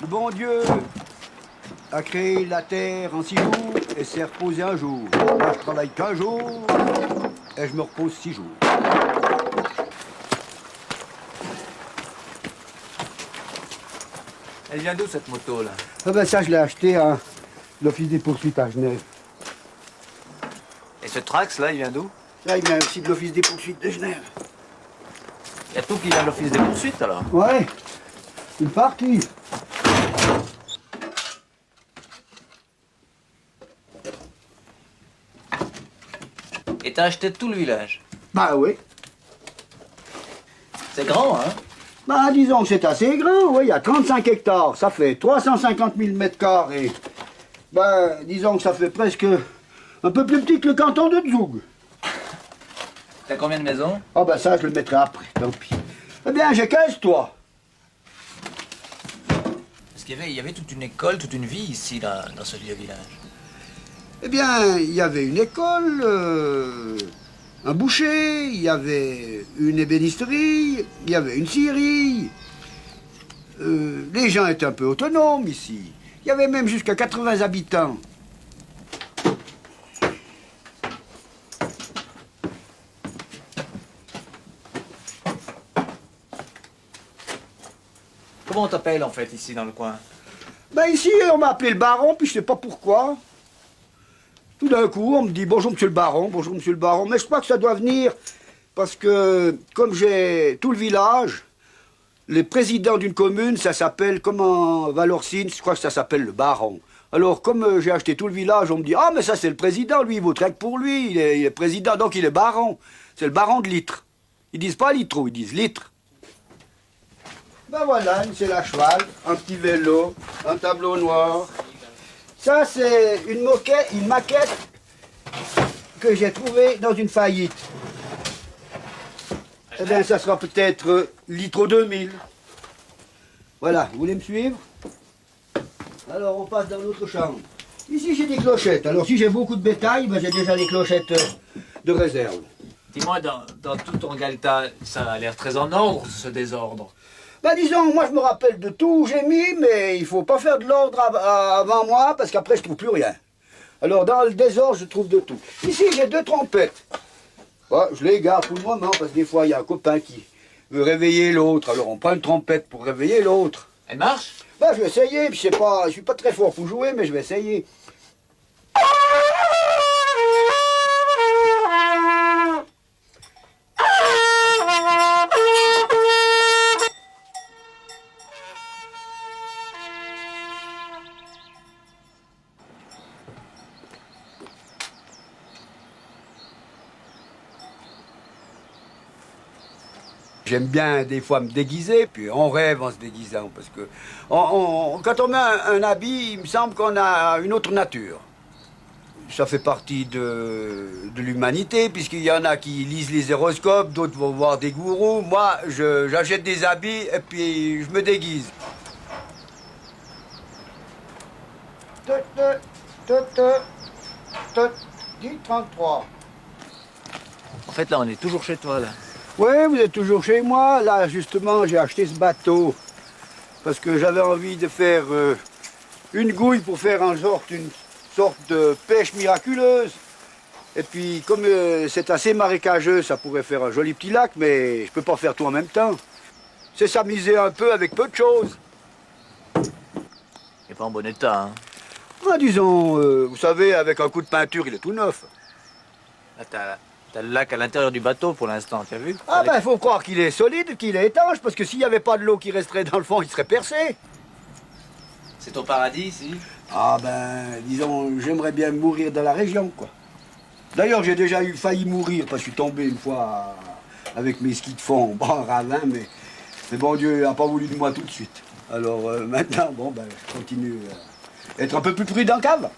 Le bon Dieu a créé la terre en 6 jours et s'est reposé un jour. Moi, je travaille qu'1 jour et je me repose 6 jours. Elle vient d'où cette moto là? Ah ben ça, je l'ai acheté à l'Office des poursuites à Genève. Et ce Trax là, il vient d'où? Là, il vient aussi de l'Office des poursuites de Genève. Il y a tout qui vient de l'office des poursuites alors? Ouais, une partie. Et t'as acheté tout le village? Bah oui. C'est grand, hein? Bah disons que c'est assez grand, oui, il y a 35 hectares, ça fait 350 000 mètres carrés. Bah disons que ça fait presque un peu plus petit que le canton de Zug. T'as combien de maisons? Ah bah ça, je le mettrai après, tant pis. Eh bien, j'ai 15 toits. Parce qu'il y avait toute une école, toute une vie ici, dans ce vieux village. Eh bien, il y avait une école, un boucher, il y avait une ébénisterie, il y avait une scierie. Les gens étaient un peu autonomes ici. Il y avait même jusqu'à 80 habitants. Comment on t'appelle en fait ici dans le coin? Ben ici, on m'a appelé le baron, puis je sais pas pourquoi. Tout d'un coup, on me dit bonjour monsieur le baron, bonjour monsieur le baron. Mais je crois que ça doit venir parce que, comme j'ai tout le village, les présidents d'une commune, ça s'appelle, comme en Valorcine, je crois que ça s'appelle le baron. Alors, comme j'ai acheté tout le village, on me dit ah, mais ça c'est le président, lui, il vaut que pour lui, il est président, donc il est baron. C'est le baron de Litre. Ils disent pas Litro, ils disent Litre. Ben voilà, c'est la cheval, un petit vélo, un tableau noir. Ça, c'est une maquette que j'ai trouvée dans une faillite. Eh bien, ça sera peut-être Litro 2000. Voilà, vous voulez me suivre? Alors, on passe dans l'autre chambre. Ici, j'ai des clochettes. Alors, si j'ai beaucoup de bétail, ben, j'ai déjà des clochettes de réserve. Dis-moi, dans tout ton galetas, ça a l'air très en ordre, ce désordre. Ben disons, moi je me rappelle de tout où j'ai mis, mais il faut pas faire de l'ordre avant moi, parce qu'après je trouve plus rien. Alors dans le désordre, je trouve de tout. Ici, j'ai 2 trompettes. Ouais, je les garde pour le moment, parce que des fois, il y a un copain qui veut réveiller l'autre. Alors on prend une trompette pour réveiller l'autre. Elle marche? Ben je vais essayer, puis je suis pas très fort pour jouer, mais je vais essayer. J'aime bien des fois me déguiser, puis on rêve en se déguisant, parce que quand on met un habit, il me semble qu'on a une autre nature. Ça fait partie de l'humanité, puisqu'il y en a qui lisent les horoscopes, d'autres vont voir des gourous. Moi, j'achète des habits et puis je me déguise. 10-33. En fait, là, on est toujours chez toi, là. Oui, vous êtes toujours chez moi. Là, justement, j'ai acheté ce bateau parce que j'avais envie de faire une gouille pour faire une sorte de pêche miraculeuse. Et puis, comme c'est assez marécageux, ça pourrait faire un joli petit lac, mais je peux pas faire tout en même temps. C'est s'amuser un peu avec peu de choses. Il n'est pas en bon état, hein. Ah, disons, vous savez, avec un coup de peinture, il est tout neuf. Là, t'as le lac à l'intérieur du bateau pour l'instant, tu as vu? Ah ben, il faut croire qu'il est solide, qu'il est étanche, parce que s'il n'y avait pas de l'eau qui resterait dans le fond, il serait percé. C'est ton paradis, ici? Ah ben, disons, j'aimerais bien mourir dans la région, quoi. D'ailleurs, j'ai déjà failli mourir, parce que je suis tombé une fois avec mes skis de fond en bas, ravin, mais bon Dieu n'a pas voulu de moi tout de suite. Alors maintenant, bon ben, je continue à être un peu plus prudent qu'avant.